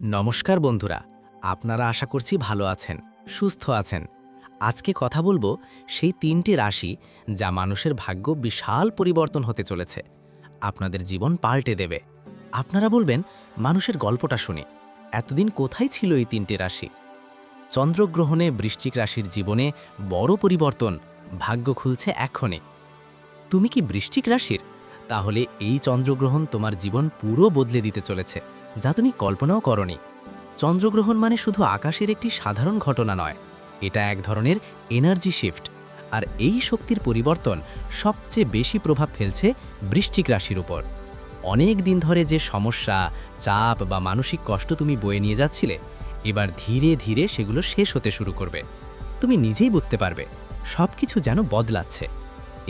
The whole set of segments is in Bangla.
নমস্কার বন্ধুরা, আপনারা আশা করছি ভালো আছেন, সুস্থ আছেন। আজকে কথা বলবো সেই ৩টি রাশি যা মানুষের ভাগ্য বিশাল পরিবর্তন হতে চলেছে, আপনাদের জীবন পাল্টে দেবে। আপনারা বলবেন, মানুষের গল্পটা শুনে এতদিন কোথায় ছিল এই ৩টি রাশি? চন্দ্রগ্রহণে বৃশ্চিক রাশির জীবনে বড় পরিবর্তন, ভাগ্য খুলছে এখনই। তুমি কি বৃশ্চিক রাশির? তাহলে এই চন্দ্রগ্রহণ তোমার জীবন পুরো বদলে দিতে চলেছে, যা তুমি কল্পনাও করনি। চন্দ্রগ্রহণ মানে শুধু আকাশের একটি সাধারণ ঘটনা নয়, এটা এক ধরনের এনার্জি শিফট। আর এই শক্তির পরিবর্তন সবচেয়ে বেশি প্রভাব ফেলছে বৃশ্চিক রাশির উপর। অনেক দিন ধরে যে সমস্যা, চাপ বা মানসিক কষ্ট তুমি বয়ে নিয়ে যাচ্ছিলে, এবার ধীরে ধীরে সেগুলো শেষ হতে শুরু করবে। তুমি নিজেই বুঝতে পারবে সবকিছু যেন বদলাচ্ছে।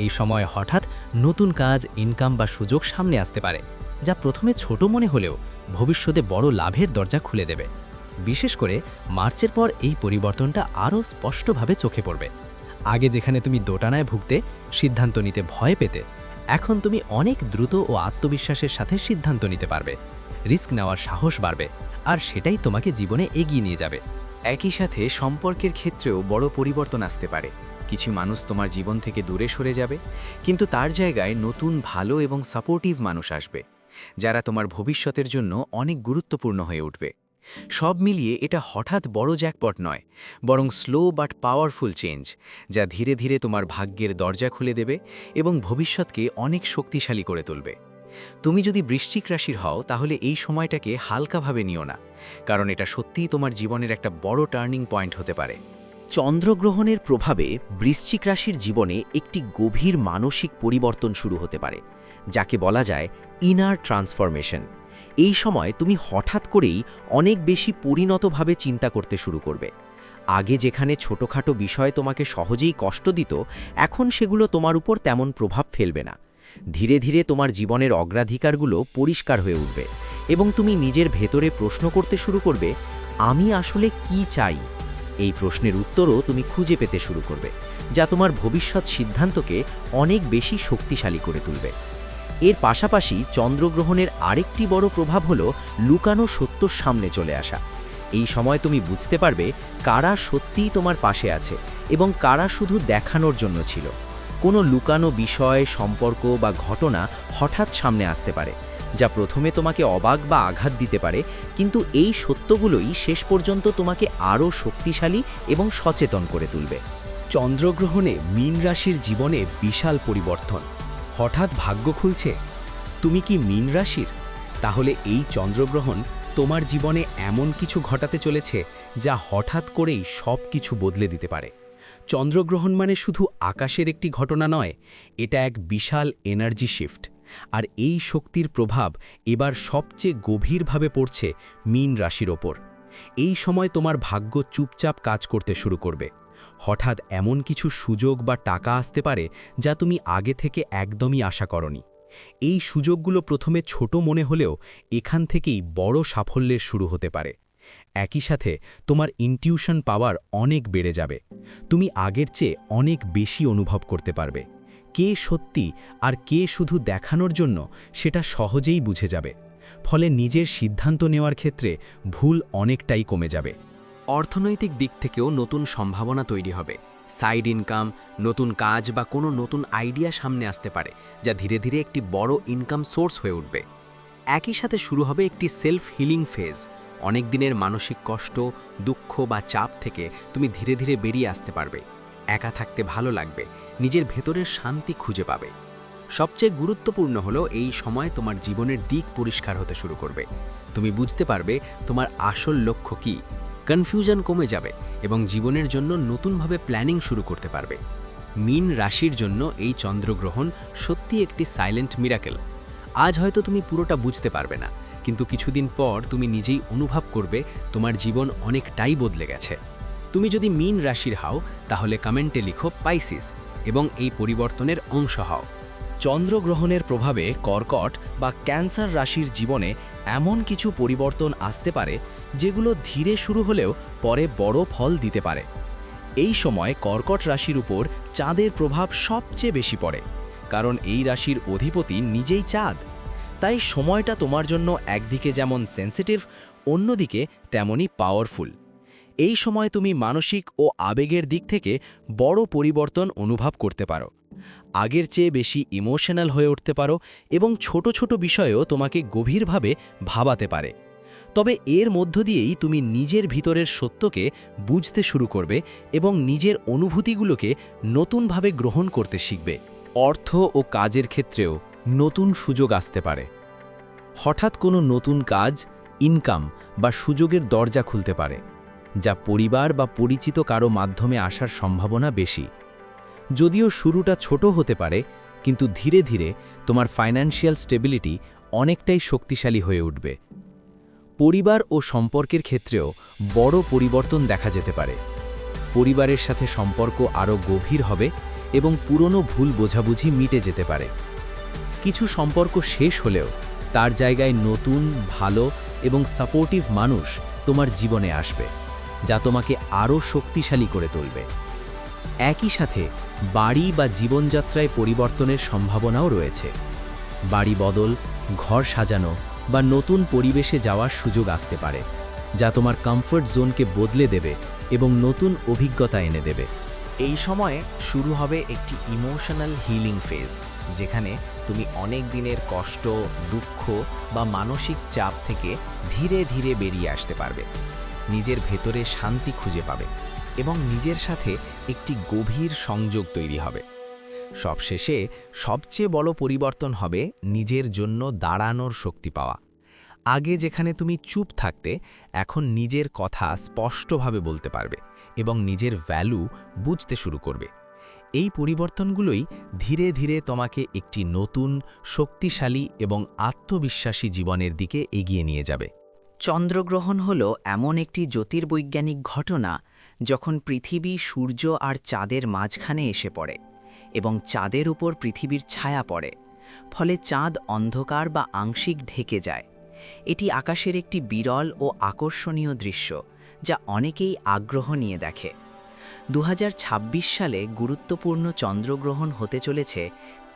এই সময় হঠাৎ নতুন কাজ, ইনকাম বা সুযোগ সামনে আসতে পারে, যা প্রথমে ছোট মনে হলেও ভবিষ্যতে বড় লাভের দরজা খুলে দেবে। বিশেষ করে মার্চের পর এই পরিবর্তনটা আরও স্পষ্টভাবে চোখে পড়বে। আগে যেখানে তুমি দোটানায় ভুগতে, সিদ্ধান্ত নিতে ভয় পেতে, এখন তুমি অনেক দ্রুত ও আত্মবিশ্বাসের সাথে সিদ্ধান্ত নিতে পারবে। রিস্ক নেওয়ার সাহস বাড়বে, আর সেটাই তোমাকে জীবনে এগিয়ে নিয়ে যাবে। একই সাথে সম্পর্কের ক্ষেত্রেও বড় পরিবর্তন আসতে পারে। কিছু মানুষ তোমার জীবন থেকে দূরে সরে যাবে, কিন্তু তার জায়গায় নতুন ভালো এবং সাপোর্টিভ মানুষ আসবে, যারা তোমার ভবিষ্যতের জন্য অনেক গুরুত্বপূর্ণ হয়ে উঠবে। সব মিলিয়ে এটা হঠাৎ বড় জ্যাকপট নয়, বরং স্লো বাট পাওয়ারফুল চেঞ্জ, যা ধীরে ধীরে তোমার ভাগ্যের দরজা খুলে দেবে এবং ভবিষ্যৎকে অনেক শক্তিশালী করে তুলবে। তুমি যদি বৃশ্চিক রাশির হও, তাহলে এই সময়টাকে হালকাভাবে নিও না, কারণ এটা সত্যিই তোমার জীবনের একটা বড় টার্নিং পয়েন্ট হতে পারে। চন্দ্রগ্রহণের প্রভাবে বৃশ্চিক রাশির জীবনে একটি গভীর মানসিক পরিবর্তন শুরু হতে পারে, যাকে বলা যায় ইনার ট্রান্সফরমেশন। এই সময় তুমি হঠাৎ করেই অনেক বেশি পরিণতভাবে চিন্তা করতে শুরু করবে। আগে যেখানে ছোটখাটো বিষয় তোমাকে সহজেই কষ্ট দিত, এখন সেগুলো তোমার উপর তেমন প্রভাব ফেলবে না। ধীরে ধীরে তোমার জীবনের অগ্রাধিকারগুলো পরিষ্কার হয়ে উঠবে এবং তুমি নিজের ভেতরে প্রশ্ন করতে শুরু করবে, আমি আসলে কি চাই? এই প্রশ্নের উত্তরও তুমি খুঁজে পেতে শুরু করবে, যা তোমার ভবিষ্যৎ সিদ্ধান্তকে অনেক বেশি শক্তিশালী করে তুলবে। এর পাশাপাশি চন্দ্রগ্রহণের আরেকটি বড় প্রভাব হলো লুকানো সত্যর সামনে চলে আসা। এই সময় তুমি বুঝতে পারবে কারা সত্যিই তোমার পাশে আছে এবং কারা শুধু দেখানোর জন্য ছিল। কোনো লুকানো বিষয়, সম্পর্ক বা ঘটনা হঠাৎ সামনে আসতে পারে, যা প্রথমে তোমাকে অবাক বা আঘাত দিতে পারে, কিন্তু এই সত্যগুলোই শেষ পর্যন্ত তোমাকে আরও শক্তিশালী এবং সচেতন করে তুলবে। চন্দ্রগ্রহণে মীন রাশির জীবনে বিশাল পরিবর্তন, হঠাৎ ভাগ্য খুলছে। তুমি কি মীন রাশির? তাহলে এই চন্দ্রগ্রহণ তোমার জীবনে এমন কিছু ঘটাতে চলেছে যা হঠাৎ করেই সব কিছু বদলে দিতে পারে। চন্দ্রগ্রহণ মানে শুধু আকাশের একটি ঘটনা নয়, এটা এক বিশাল এনার্জি শিফট। আর এই শক্তির প্রভাব এবার সবচেয়ে গভীরভাবে পড়ছে মীন রাশির ওপর। এই সময় তোমার ভাগ্য চুপচাপ কাজ করতে শুরু করবে। হঠাৎ এমন কিছু সুযোগ বা টাকা আসতে পারে যা তুমি আগে থেকে একদমই আশা করনি। এই সুযোগগুলো প্রথমে ছোট মনে হলেও এখান থেকেই বড় সাফল্যের শুরু হতে পারে। একই সাথে তোমার ইনটিউশন পাওয়ার অনেক বেড়ে যাবে। তুমি আগের চেয়ে অনেক বেশি অনুভব করতে পারবে। কে সত্যি আর কে শুধু দেখানোর জন্য, সেটা সহজেই বুঝে যাবে। ফলে নিজের সিদ্ধান্ত নেওয়ার ক্ষেত্রে ভুল অনেকটাই কমে যাবে। অর্থনৈতিক দিক থেকেও নতুন সম্ভাবনা তৈরি হবে। সাইড ইনকাম, নতুন কাজ বা কোনো নতুন আইডিয়া সামনে আসতে পারে, যা ধীরে ধীরে একটি বড় ইনকাম সোর্স হয়ে উঠবে। একই সাথে শুরু হবে একটি সেলফ হিলিং ফেজ। অনেক দিনের মানসিক কষ্ট, দুঃখ বা চাপ থেকে তুমি ধীরে ধীরে বেরিয়ে আসতে পারবে। একা থাকতে ভালো লাগবে, নিজের ভেতরের শান্তি খুঁজে পাবে। সবচেয়ে গুরুত্বপূর্ণ হলো এই সময় তোমার জীবনের দিক পরিষ্কার হতে শুরু করবে। তুমি বুঝতে পারবে তোমার আসল লক্ষ্য কী, কনফিউশন কমে যাবে এবং জীবনের জন্য নতুনভাবে প্ল্যানিং শুরু করতে পারবে। মীন রাশির জন্য এই চন্দ্রগ্রহণ সত্যি একটি সাইলেন্ট মিরাকেল। আজ হয়তো তুমি পুরোটা বুঝতে পারবে না, কিন্তু কিছুদিন পর তুমি নিজেই অনুভব করবে তোমার জীবন অনেকটাই বদলে গেছে। তুমি যদি মীন রাশির হও, তাহলে কমেন্টে লিখো পাইসিস এবং এই পরিবর্তনের অংশ হও। চন্দ্রগ্রহণের প্রভাবে কর্কট বা ক্যান্সার রাশির জীবনে এমন কিছু পরিবর্তন আসতে পারে যেগুলো ধীরে শুরু হলেও পরে বড় ফল দিতে পারে। এই সময় কর্কট রাশির উপর চাঁদের প্রভাব সবচেয়ে বেশি পড়ে, কারণ এই রাশির অধিপতি নিজেই চাঁদ। তাই সময়টা তোমার জন্য একদিকে যেমন সেন্সিটিভ, অন্যদিকে তেমনই পাওয়ারফুল। এই সময় তুমি মানসিক ও আবেগের দিক থেকে বড় পরিবর্তন অনুভব করতে পারো। আগের চেয়ে বেশি ইমোশনাল হয়ে উঠতে পারো এবং ছোট ছোট বিষয়েও তোমাকে গভীরভাবে ভাবাতে পারে। তবে এর মধ্য দিয়েই তুমি নিজের ভিতরের সত্যকে বুঝতে শুরু করবে এবং নিজের অনুভূতিগুলোকে নতুনভাবে গ্রহণ করতে শিখবে। অর্থ ও কাজের ক্ষেত্রেও নতুন সুযোগ আসতে পারে। হঠাৎ কোনো নতুন কাজ, ইনকাম বা সুযোগের দরজা খুলতে পারে, যা পরিবার বা পরিচিত কারো মাধ্যমে আসার সম্ভাবনা বেশি। যদিও শুরুটা ছোট হতে পারে, কিন্তু ধীরে ধীরে তোমার ফাইন্যান্সিয়াল স্টেবিলিটি অনেকটাই শক্তিশালী হয়ে উঠবে। পরিবার ও সম্পর্কের ক্ষেত্রেও বড় পরিবর্তন দেখা যেতে পারে। পরিবারের সাথে সম্পর্ক আরও গভীর হবে এবং পুরনো ভুল বোঝাবুঝি মিটে যেতে পারে। কিছু সম্পর্ক শেষ হলেও তার জায়গায় নতুন, ভালো এবং সাপোর্টিভ মানুষ তোমার জীবনে আসবে, যা তোমাকে আরও শক্তিশালী করে তুলবে। একই সাথে বাড়ি বা জীবনযাত্রায় পরিবর্তনের সম্ভাবনাও রয়েছে। বাড়ি বদল, ঘর সাজানো বা নতুন পরিবেশে যাওয়ার সুযোগ আসতে পারে, যা তোমার কমফর্ট জোনকে বদলে দেবে এবং নতুন অভিজ্ঞতা এনে দেবে। এই সময়ে শুরু হবে একটি ইমোশনাল হিলিং ফেজ, যেখানে তুমি অনেক দিনের কষ্ট, দুঃখ বা মানসিক চাপ থেকে ধীরে ধীরে বেরিয়ে আসতে পারবে। নিজের ভেতরে শান্তি খুঁজে পাবে এবং নিজের সাথে একটি গভীর সংযোগ তৈরি হবে। সবশেষে সবচেয়ে বড় পরিবর্তন হবে নিজের জন্য দাঁড়ানোর শক্তি পাওয়া। আগে যেখানে তুমি চুপ থাকতে, এখন নিজের কথা স্পষ্টভাবে বলতে পারবে এবং নিজের ভ্যালু বুঝতে শুরু করবে। এই পরিবর্তনগুলোই ধীরে ধীরে তোমাকে একটি নতুন, শক্তিশালী এবং আত্মবিশ্বাসী জীবনের দিকে এগিয়ে নিয়ে যাবে। চন্দ্রগ্রহণ হল এমন একটি জ্যোতির্বৈজ্ঞানিক ঘটনা যখন পৃথিবী সূর্য আর চাঁদের মাঝখানে এসে পড়ে এবং চাঁদের উপর পৃথিবীর ছায়া পড়ে, ফলে চাঁদ অন্ধকার বা আংশিক ঢেকে যায়। এটি আকাশের একটি বিরল ও আকর্ষণীয় দৃশ্য, যা অনেকেই আগ্রহ নিয়ে দেখে। 2026 সালে গুরুত্বপূর্ণ চন্দ্রগ্রহণ হতে চলেছে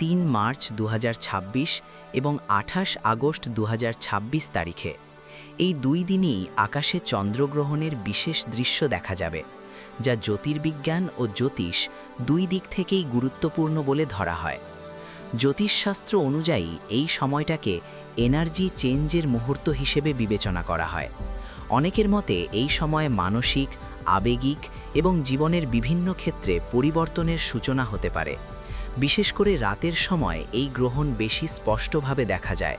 3 মার্চ 2026 এবং 28 আগস্ট 2026 তারিখে। এই 2 দিনই আকাশে চন্দ্রগ্রহণের বিশেষ দৃশ্য দেখা যাবে, যা জ্যোতির্বিজ্ঞান ও জ্যোতিষ 2 দিক থেকেই গুরুত্বপূর্ণ বলে ধরা হয়। জ্যোতিষশাস্ত্র অনুযায়ী এই সময়টাকে এনার্জি চেঞ্জের মুহূর্ত হিসেবে বিবেচনা করা হয়। অনেকের মতে এই সময় মানসিক, আবেগিক এবং জীবনের বিভিন্ন ক্ষেত্রে পরিবর্তনের সূচনা হতে পারে। বিশেষ করে রাতের সময় এই গ্রহণ বেশি স্পষ্টভাবে দেখা যায়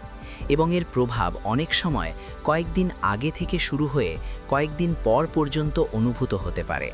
এবং এর প্রভাব অনেক সময় কয়েকদিন আগে থেকে শুরু হয়ে কয়েকদিন পর পর্যন্ত অনুভূত হতে পারে।